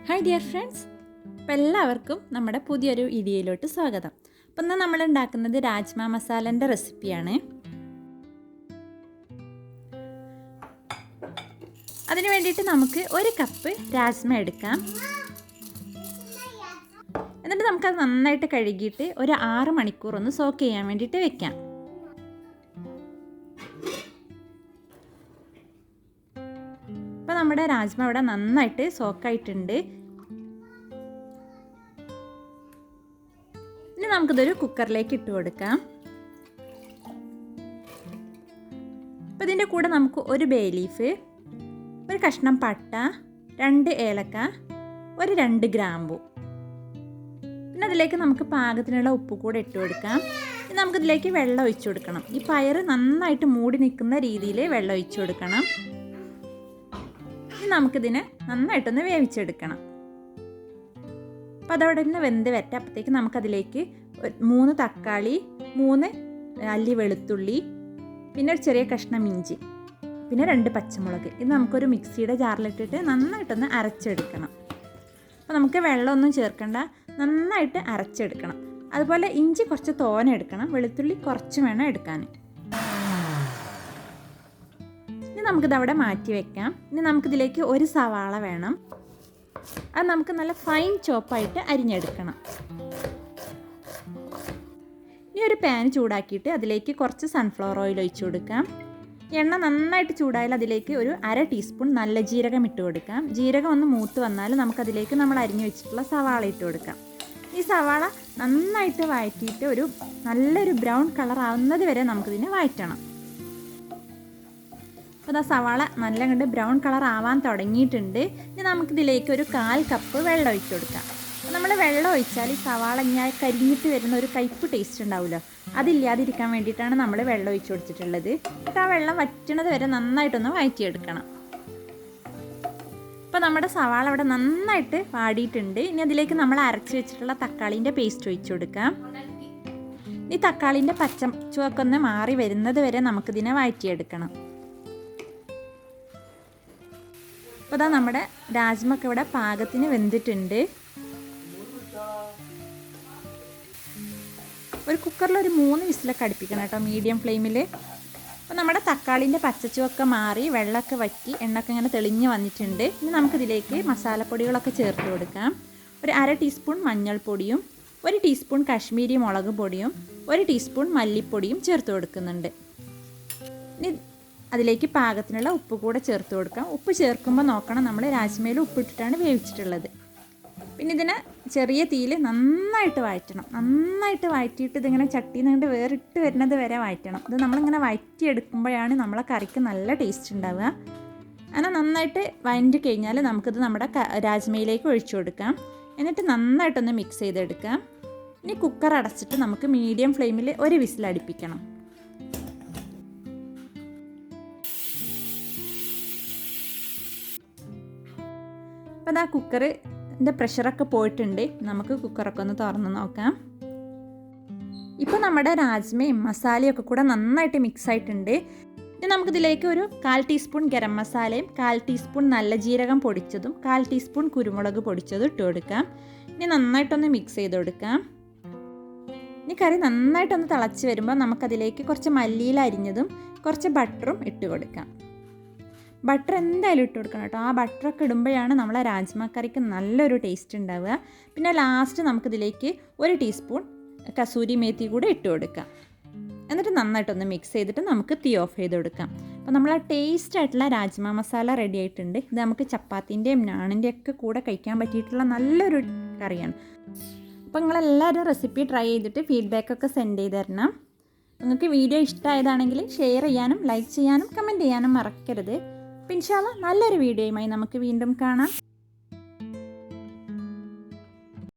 Hi dear friends, അപ്പോൾ എല്ലാവർക്കും നമ്മുടെ പുതിയൊരു വീഡിയോയിലോട്ട് സ്വാഗതം. അപ്പോൾ ഇന്ന് നമ്മൾ ഉണ്ടാക്കുന്നത് രാജ്മ മസാലൻ്റെ റെസിപ്പിയാണ്. അതിന് വേണ്ടിയിട്ട് നമുക്ക് 1 കപ്പ് രാജ്മ എടുക്കാം. എന്നിട്ട് നമുക്കത് നന്നായിട്ട് കഴുകിയിട്ട് ഒരു 6 മണിക്കൂർ ഒന്ന് സോക്ക് ചെയ്യാൻ വേണ്ടിയിട്ട് വെക്കാം. അപ്പോൾ നമ്മുടെ രാജ്മ ഇവിടെ നന്നായിട്ട് സോക്കായിട്ടുണ്ട്. ഇനി നമുക്കിതൊരു കുക്കറിലേക്ക് ഇട്ട് കൊടുക്കാം. അപ്പോൾ ഇതിൻ്റെ കൂടെ നമുക്ക് 1 ബേ ലീഫ്, 1 കഷ്ണം പട്ട, 2 ഏലക്ക, 2 ഗ്രാമ്പു, പിന്നെ അതിലേക്ക് നമുക്ക് പാകത്തിനുള്ള ഉപ്പ് കൂടെ ഇട്ട് കൊടുക്കാം. ഇനി നമുക്കിതിലേക്ക് വെള്ളം ഒഴിച്ചു കൊടുക്കണം. ഈ പയർ നന്നായിട്ട് മൂടി നിൽക്കുന്ന രീതിയിൽ വെള്ളം ഒഴിച്ചു കൊടുക്കണം. ഇനി നമുക്കിതിനെ നന്നായിട്ടൊന്ന് വേവിച്ചെടുക്കണം. അപ്പോൾ അതവിടെ നിന്ന് വെന്ത് വരട്ടെ. അപ്പോഴത്തേക്ക് നമുക്കതിലേക്ക് 3 തക്കാളി, 3 അല്ലി വെളുത്തുള്ളി, പിന്നെ ഒരു ചെറിയ കഷ്ണം ഇഞ്ചി, പിന്നെ 2 പച്ചമുളക്, ഇത് നമുക്കൊരു മിക്സിയുടെ ജാറിലിട്ടിട്ട് നന്നായിട്ടൊന്ന് അരച്ചെടുക്കണം. അപ്പോൾ നമുക്ക് വെള്ളമൊന്നും ചേർക്കണ്ട, നന്നായിട്ട് അരച്ചെടുക്കണം. അതുപോലെ ഇഞ്ചി കുറച്ച് തോനെ എടുക്കണം, വെളുത്തുള്ളി കുറച്ച് വേണം എടുക്കാൻ. ഇനി നമുക്കിതവിടെ മാറ്റി വെക്കാം. ഇനി നമുക്കിതിലേക്ക് 1 സവാള വേണം. അത് നമുക്ക് നല്ല ഫൈൻ ചോപ്പായിട്ട് അരിഞ്ഞെടുക്കണം. ഇനി ഒരു പാൻ ചൂടാക്കിയിട്ട് അതിലേക്ക് കുറച്ച് സൺഫ്ലവർ ഓയിൽ ഒഴിച്ചു കൊടുക്കാം. എണ്ണ നന്നായിട്ട് ചൂടായാൽ അതിലേക്ക് ഒരു 1/2 ടീസ്പൂൺ നല്ല ജീരകം ഇട്ട് കൊടുക്കാം. ജീരകം ഒന്ന് മൂത്ത് വന്നാൽ നമുക്കതിലേക്ക് നമ്മൾ അരിഞ്ഞു വെച്ചിട്ടുള്ള സവാള ഇട്ട് കൊടുക്കാം. ഈ സവാള നന്നായിട്ട് വഴറ്റിയിട്ട് നല്ലൊരു ബ്രൗൺ കളർ ആവുന്നത് വരെ നമുക്കിതിനെ വഴറ്റണം. അപ്പോൾ സവാള നല്ല കണ്ട് ബ്രൗൺ കളർ ആവാൻ തുടങ്ങിയിട്ടുണ്ട്. ഇനി നമുക്കിതിലേക്ക് ഒരു 1/4 കപ്പ് വെള്ളം ഒഴിച്ചു കൊടുക്കാം. നമ്മൾ വെള്ളം ഒഴിച്ചാൽ ഈ സവാള ഇങ്ങനെ കരിഞ്ഞിട്ട് വരുന്ന ഒരു കയ്പ്പ് ടേസ്റ്റ് ഉണ്ടാവുമല്ലോ, അതില്ലാതിരിക്കാൻ വേണ്ടിയിട്ടാണ് നമ്മൾ വെള്ളം ഒഴിച്ചു കൊടുത്തിട്ടുള്ളത്. അപ്പോൾ ആ വെള്ളം വറ്റണത് വരെ നന്നായിട്ടൊന്ന് വഴറ്റിയെടുക്കണം. അപ്പോൾ നമ്മുടെ സവാള അവിടെ നന്നായിട്ട് വാടിയിട്ടുണ്ട്. ഇനി അതിലേക്ക് നമ്മൾ അരച്ച് വെച്ചിട്ടുള്ള തക്കാളീൻ്റെ പേസ്റ്റ് ഒഴിച്ചു കൊടുക്കാം. ഈ തക്കാളീൻ്റെ ചുവക്കൊന്ന് മാറി വരുന്നത് വരെ നമുക്കിതിനെ വഴറ്റിയെടുക്കണം. അപ്പോൾ അതാ നമ്മുടെ രാജ്മൊക്കെ ഇവിടെ പാകത്തിന് വെന്തിട്ടുണ്ട്. ഒരു കുക്കറിൽ ഒരു 3 വിസിലൊക്കെ അടുപ്പിക്കണം കേട്ടോ, മീഡിയം ഫ്ലെയിമിൽ. അപ്പോൾ നമ്മുടെ തക്കാളീൻ്റെ പച്ചച്ചുവൊക്കെ മാറി വെള്ളമൊക്കെ വറ്റി എണ്ണയൊക്കെ ഇങ്ങനെ തെളിഞ്ഞ് വന്നിട്ടുണ്ട്. ഇനി നമുക്കിതിലേക്ക് മസാലപ്പൊടികളൊക്കെ ചേർത്ത് കൊടുക്കാം. ഒരു 1/2 ടീസ്പൂൺ മഞ്ഞൾപ്പൊടിയും, 1 ടീസ്പൂൺ കാശ്മീരി മുളക് പൊടിയും, 1 ടീസ്പൂൺ മല്ലിപ്പൊടിയും ചേർത്ത് കൊടുക്കുന്നുണ്ട്. ഇനി അതിലേക്ക് പാകത്തിനുള്ള ഉപ്പ് കൂടെ ചേർത്ത് കൊടുക്കാം. ഉപ്പ് ചേർക്കുമ്പോൾ നോക്കണം, നമ്മൾ രാജ്മയിൽ ഉപ്പിട്ടിട്ടാണ് വേവിച്ചിട്ടുള്ളത്. പിന്നെ ഇതിനെ ചെറിയ തീയിൽ നന്നായിട്ട് വഴറ്റണം. നന്നായിട്ട് വഴറ്റിയിട്ട് ഇതിങ്ങനെ ചട്ടിയിൽ നിന്ന് വേറിട്ട് വരുന്നത് വരെ വഴറ്റണം. ഇത് നമ്മളിങ്ങനെ വഴറ്റിയെടുക്കുമ്പോഴാണ് നമ്മളെ കറിക്ക് നല്ല ടേസ്റ്റ് ഉണ്ടാവുക. അങ്ങനെ നന്നായിട്ട് വഴറ്റി കഴിഞ്ഞാൽ നമുക്കിത് നമ്മുടെ രാജ്മയിലേക്ക് ഒഴിച്ചു കൊടുക്കാം. എന്നിട്ട് നന്നായിട്ടൊന്ന് മിക്സ് ചെയ്തെടുക്കാം. ഇനി കുക്കർ അടച്ചിട്ട് നമുക്ക് മീഡിയം ഫ്ലെയിമിൽ 1 വിസിൽ അടുപ്പിക്കണം. അപ്പോൾ ആ കുക്കറിൻ്റെ പ്രഷറൊക്കെ പോയിട്ടുണ്ട്. നമുക്ക് കുക്കറൊക്കെ ഒന്ന് തുറന്ന് നോക്കാം. ഇപ്പോൾ നമ്മുടെ രാജ്മയും മസാലയൊക്കെ കൂടെ നന്നായിട്ട് മിക്സ് ആയിട്ടുണ്ട്. ഇനി നമുക്കിതിലേക്ക് ഒരു 1/4 ടീസ്പൂൺ ഗരം മസാലയും 1/4 ടീസ്പൂൺ നല്ല ജീരകം പൊടിച്ചതും 1/4 ടീസ്പൂൺ കുരുമുളക് പൊടിച്ചതും ഇട്ട് കൊടുക്കാം. ഇനി നന്നായിട്ടൊന്ന് മിക്സ് ചെയ്ത് കൊടുക്കാം. ഇനി കറി നന്നായിട്ടൊന്ന് തിളച്ച് വരുമ്പോൾ നമുക്കതിലേക്ക് കുറച്ച് മല്ലിയില അരിഞ്ഞതും കുറച്ച് ബട്ടറും ഇട്ട് കൊടുക്കാം. ബട്ടർ എന്തായാലും ഇട്ട് കൊടുക്കണം കേട്ടോ. ആ ബട്ടറൊക്കെ ഇടുമ്പോഴാണ് നമ്മളെ രാജ്മ കറിക്ക് നല്ലൊരു ടേസ്റ്റ് ഉണ്ടാവുക. പിന്നെ ലാസ്റ്റ് നമുക്കിതിലേക്ക് 1 ടീസ്പൂൺ കസൂരി മേത്തി കൂടെ ഇട്ട് കൊടുക്കാം. എന്നിട്ട് നന്നായിട്ടൊന്ന് മിക്സ് ചെയ്തിട്ട് നമുക്ക് തീ ഓഫ് ചെയ്ത് കൊടുക്കാം. അപ്പോൾ നമ്മൾ ടേസ്റ്റ് ആയിട്ടുള്ള രാജ്മ മസാല റെഡി ആയിട്ടുണ്ട്. ഇത് നമുക്ക് ചപ്പാത്തിൻ്റെയും നാണിൻ്റെയും ഒക്കെ കൂടെ കഴിക്കാൻ പറ്റിയിട്ടുള്ള നല്ലൊരു കറിയാണ്. അപ്പോൾ നിങ്ങളെല്ലാവരും റെസിപ്പി ട്രൈ ചെയ്തിട്ട് ഫീഡ്ബാക്കൊക്കെ സെൻഡ് ചെയ്ത് തരണം. നിങ്ങൾക്ക് വീഡിയോ ഇഷ്ടമായതാണെങ്കിൽ ഷെയർ ചെയ്യാനും ലൈക്ക് ചെയ്യാനും കമൻറ്റ് ചെയ്യാനും മറക്കരുത്. ഇൻഷാ അല്ലാഹ് നല്ലൊരു വീഡിയോയുമായി നമുക്ക് വീണ്ടും കാണാം.